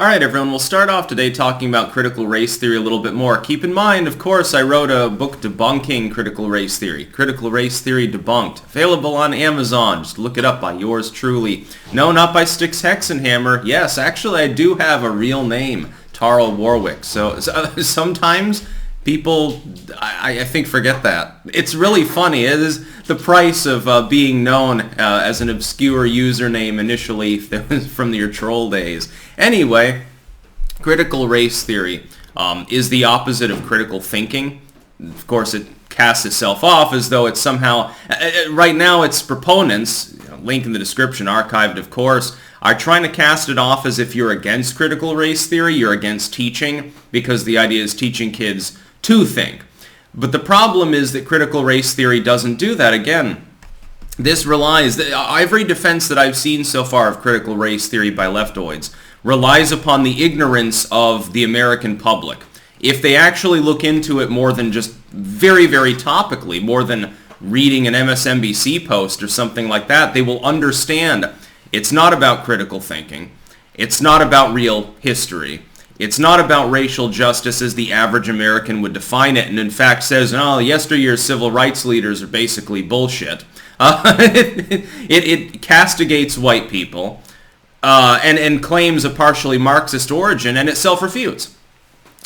Alright everyone, we'll start off today talking about critical race theory a little bit more. Keep in mind, of course, I wrote a book debunking critical race theory. Critical Race Theory Debunked. Available on Amazon. Just look it up by yours truly. No, not by Styx Hexenhammer. Yes, actually I do have a real name. Tarl Warwick. So sometimes people, I think, forget that. It's really funny. It is the price of being known as an obscure username initially from your troll days. Anyway, critical race theory is the opposite of critical thinking. Of course, it casts itself off as though it's somehow, right now its proponents, link in the description, archived of course, are trying to cast it off as if you're against critical race theory, you're against teaching, because the idea is teaching kids to think. But the problem is that critical race theory doesn't do that. Again, this relies, every defense that I've seen so far of critical race theory by leftoids relies upon the ignorance of the American public. If they actually look into it more than just very, very topically, more than reading an MSNBC post or something like that, they will understand it's not about critical thinking. It's not about real history. It's not about racial justice as the average American would define it, and in fact says, oh, yesteryear's civil rights leaders are basically bullshit. It castigates white people and claims a partially Marxist origin, and it self-refutes.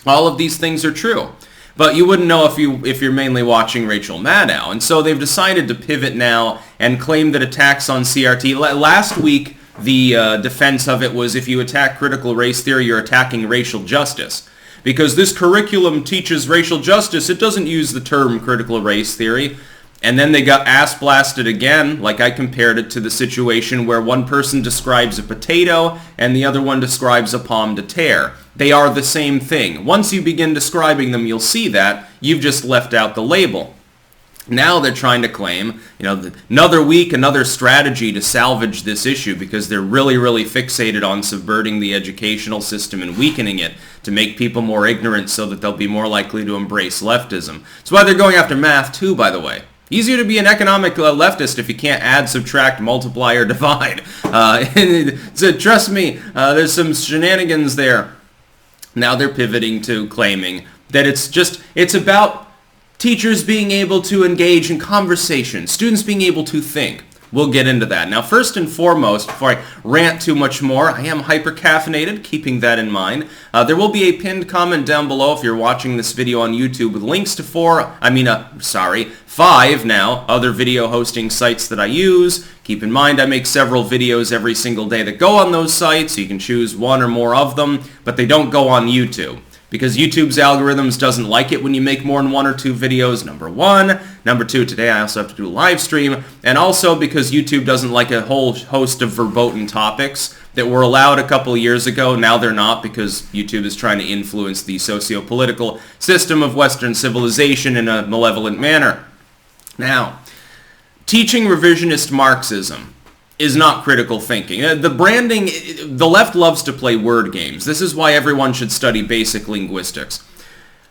All of these things are true. But you wouldn't know if you're mainly watching Rachel Maddow. And so they've decided to pivot now and claim that attacks on CRT... Last week, the defense of it was if you attack critical race theory, you're attacking racial justice. Because this curriculum teaches racial justice, it doesn't use the term critical race theory. And then they got ass-blasted again, like I compared it to the situation where one person describes a potato and the other one describes a pomme de terre. They are the same thing. Once you begin describing them, you'll see that. You've just left out the label. Now they're trying to claim, another week, another strategy to salvage this issue because they're really, really fixated on subverting the educational system and weakening it to make people more ignorant so that they'll be more likely to embrace leftism. That's why they're going after math too, by the way. Easier to be an economic leftist if you can't add, subtract, multiply, or divide. So trust me, there's some shenanigans there. Now they're pivoting to claiming that it's about teachers being able to engage in conversation, students being able to think. We'll get into that. Now, first and foremost, before I rant too much more, I am hyper-caffeinated, keeping that in mind. There will be a pinned comment down below if you're watching this video on YouTube with links to 5 now, other video hosting sites that I use. Keep in mind, I make several videos every single day that go on those sites, so you can choose one or more of them, but they don't go on YouTube. Because YouTube's algorithms doesn't like it when you make more than one or two videos, number one. Number two, today I also have to do a live stream. And also because YouTube doesn't like a whole host of verboten topics that were allowed a couple of years ago. Now they're not because YouTube is trying to influence the socio-political system of Western civilization in a malevolent manner. Now, teaching revisionist Marxism is not critical thinking. The branding, the left loves to play word games. This is why everyone should study basic linguistics.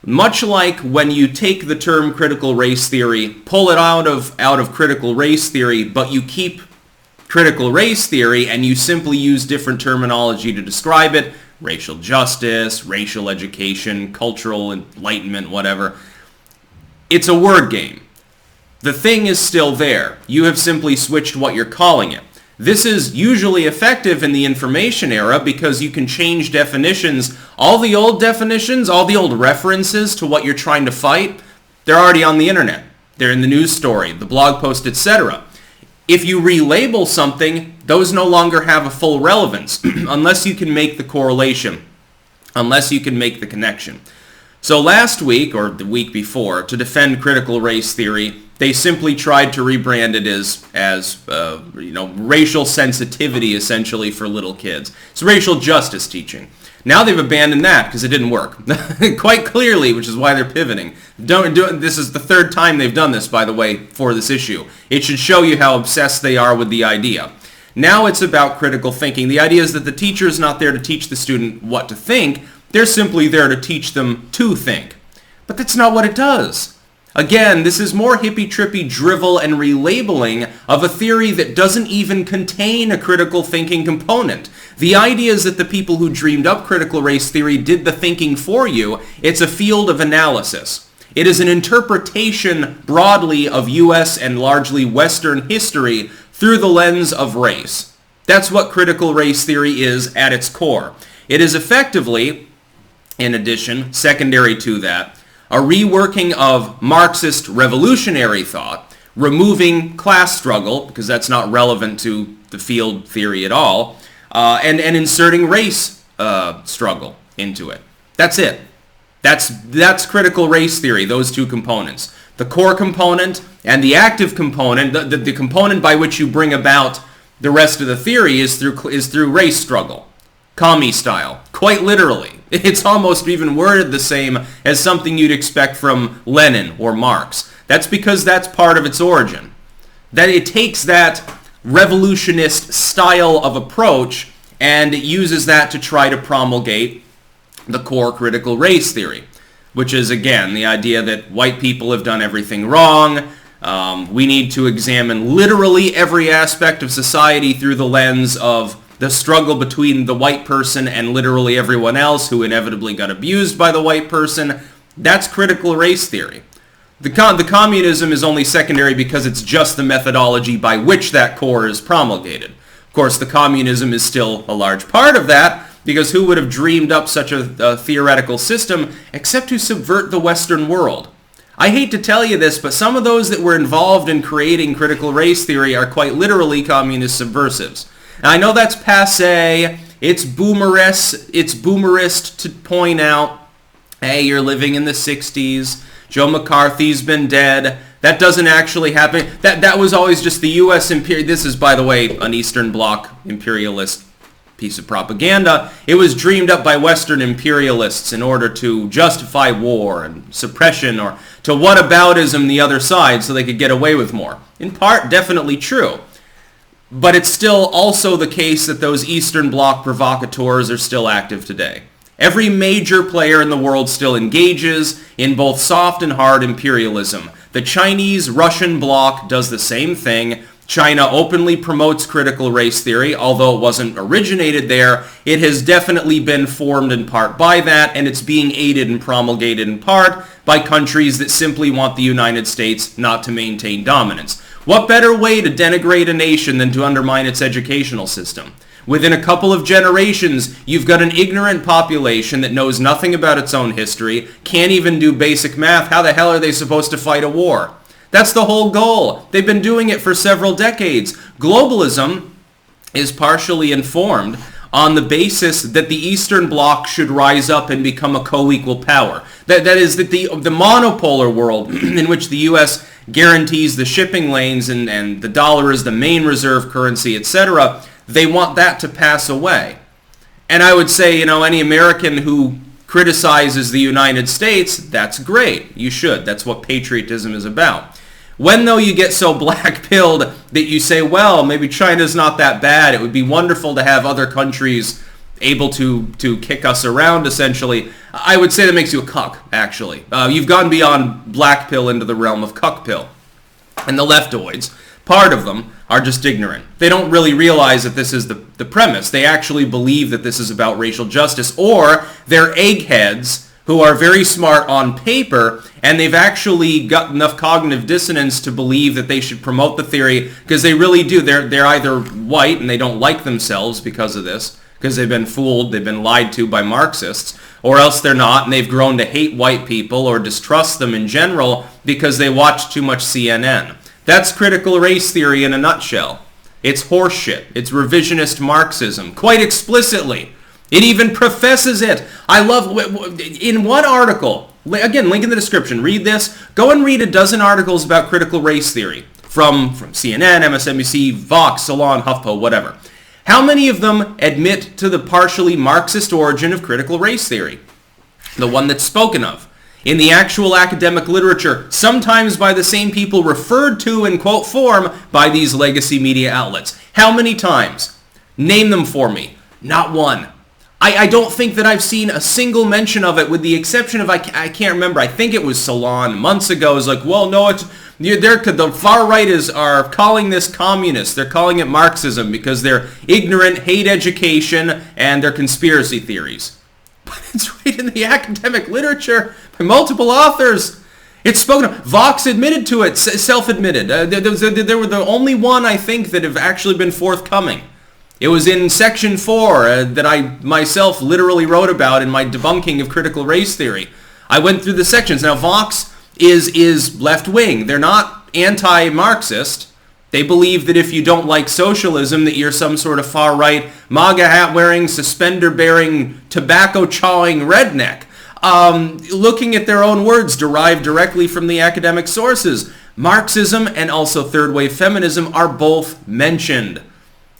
Much like when you take the term critical race theory, pull it out of critical race theory, but you keep critical race theory and you simply use different terminology to describe it, racial justice, racial education, cultural enlightenment, whatever. It's a word game. The thing is still there. You have simply switched what you're calling it. This is usually effective in the information era because you can change definitions. All the old definitions, all the old references to what you're trying to fight, they're already on the internet. They're in the news story, the blog post, etc. If you relabel something, those no longer have a full relevance unless you can make the correlation, unless you can make the connection. So last week, or the week before, to defend critical race theory, they simply tried to rebrand it as racial sensitivity, essentially, for little kids. It's racial justice teaching. Now they've abandoned that because it didn't work. Quite clearly, which is why they're pivoting. This is the third time they've done this, by the way, for this issue. It should show you how obsessed they are with the idea. Now it's about critical thinking. The idea is that the teacher is not there to teach the student what to think. They're simply there to teach them to think. But that's not what it does. Again, this is more hippy-trippy drivel and relabeling of a theory that doesn't even contain a critical thinking component. The idea is that the people who dreamed up critical race theory did the thinking for you. It's a field of analysis. It is an interpretation broadly of U.S. and largely Western history through the lens of race. That's what critical race theory is at its core. It is effectively, in addition, secondary to that, a reworking of Marxist revolutionary thought, removing class struggle, because that's not relevant to the field theory at all, and inserting race struggle into it. That's it. That's critical race theory, those two components. The core component and the active component, the component by which you bring about the rest of the theory is through race struggle. Commie style, quite literally. It's almost even worded the same as something you'd expect from Lenin or Marx. That's because that's part of its origin. That it takes that revolutionist style of approach and it uses that to try to promulgate the core critical race theory, which is, again, the idea that white people have done everything wrong. We need to examine literally every aspect of society through the lens of the struggle between the white person and literally everyone else who inevitably got abused by the white person. That's critical race theory. The communism is only secondary because it's just the methodology by which that core is promulgated. Of course, the communism is still a large part of that, because who would have dreamed up such a theoretical system except to subvert the Western world? I hate to tell you this, but some of those that were involved in creating critical race theory are quite literally communist subversives. Now, I know that's passé. It's boomerist to point out, hey, you're living in the 60s. Joe McCarthy's been dead. That doesn't actually happen. That was always just the U.S. imperial. This is, by the way, an Eastern Bloc imperialist piece of propaganda. It was dreamed up by Western imperialists in order to justify war and suppression, or to whataboutism the other side so they could get away with more. In part, definitely true. But it's still also the case that those Eastern Bloc provocateurs are still active today. Every major player in the world still engages in both soft and hard imperialism. The Chinese-Russian bloc does the same thing. China openly promotes critical race theory, although it wasn't originated there. It has definitely been formed in part by that, and it's being aided and promulgated in part by countries that simply want the United States not to maintain dominance. What better way to denigrate a nation than to undermine its educational system? Within a couple of generations, you've got an ignorant population that knows nothing about its own history, can't even do basic math. How the hell are they supposed to fight a war? That's the whole goal. They've been doing it for several decades. Globalism is partially informed on the basis that the Eastern Bloc should rise up and become a co-equal power. That is, that the monopolar world in which the U.S. guarantees the shipping lanes and the dollar is the main reserve currency, etc., they want that to pass away. And I would say, any American who criticizes the United States, that's great. You should. That's what patriotism is about. When, though, you get so black-pilled that you say, well, maybe China's not that bad, it would be wonderful to have other countries able to kick us around, essentially, I would say that makes you a cuck, actually. You've gone beyond black pill into the realm of cuck pill. And the leftoids, part of them, are just ignorant. They don't really realize that this is the premise. They actually believe that this is about racial justice, or they're eggheads who are very smart on paper, and they've actually got enough cognitive dissonance to believe that they should promote the theory, because they really do. They're either white and they don't like themselves because of this, because they've been fooled, they've been lied to by Marxists, or else they're not, and they've grown to hate white people or distrust them in general because they watch too much CNN. That's critical race theory in a nutshell. It's horseshit. It's revisionist Marxism, quite explicitly. It even professes it. I love, in one article, again, link in the description, read this. Go and read a dozen articles about critical race theory from CNN, MSNBC, Vox, Salon, HuffPo, whatever. How many of them admit to the partially Marxist origin of critical race theory? The one that's spoken of in the actual academic literature, sometimes by the same people referred to in quote form by these legacy media outlets. How many times? Name them for me. Not one. I don't think that I've seen a single mention of it, with the exception of, I can't remember, I think it was Salon months ago. It's like, well, no, the far right are calling this communist. They're calling it Marxism because they're ignorant, hate education, and they're conspiracy theories. But it's right in the academic literature by multiple authors. It's spoken of. Vox admitted to it, self-admitted. They were the only one, I think, that have actually been forthcoming. It was in section 4 that I myself literally wrote about in my debunking of critical race theory. I went through the sections. Now, Vox is left-wing. They're not anti-Marxist. They believe that if you don't like socialism, that you're some sort of far-right, MAGA hat-wearing, suspender-bearing, tobacco-chawing redneck. Looking at their own words derived directly from the academic sources, Marxism and also third-wave feminism are both mentioned.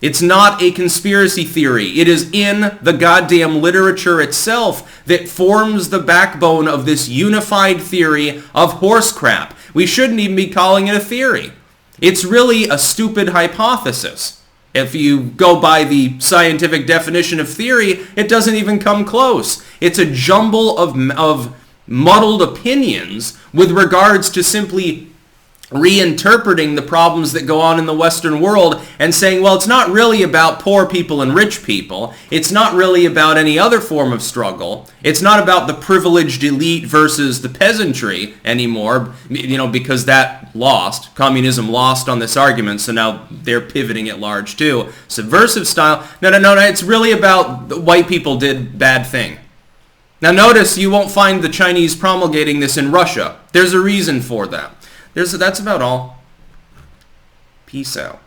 It's not a conspiracy theory. It is in the goddamn literature itself that forms the backbone of this unified theory of horse crap. We shouldn't even be calling it a theory. It's really a stupid hypothesis. If you go by the scientific definition of theory, it doesn't even come close. It's a jumble of muddled opinions with regards to simply reinterpreting the problems that go on in the Western world and saying, well, it's not really about poor people and rich people. It's not really about any other form of struggle. It's not about the privileged elite versus the peasantry anymore, because that lost. Communism lost on this argument, so now they're pivoting at large too. Subversive style. No, it's really about the white people did bad thing. Now notice you won't find the Chinese promulgating this in Russia. There's a reason for that. That's about all. Peace out.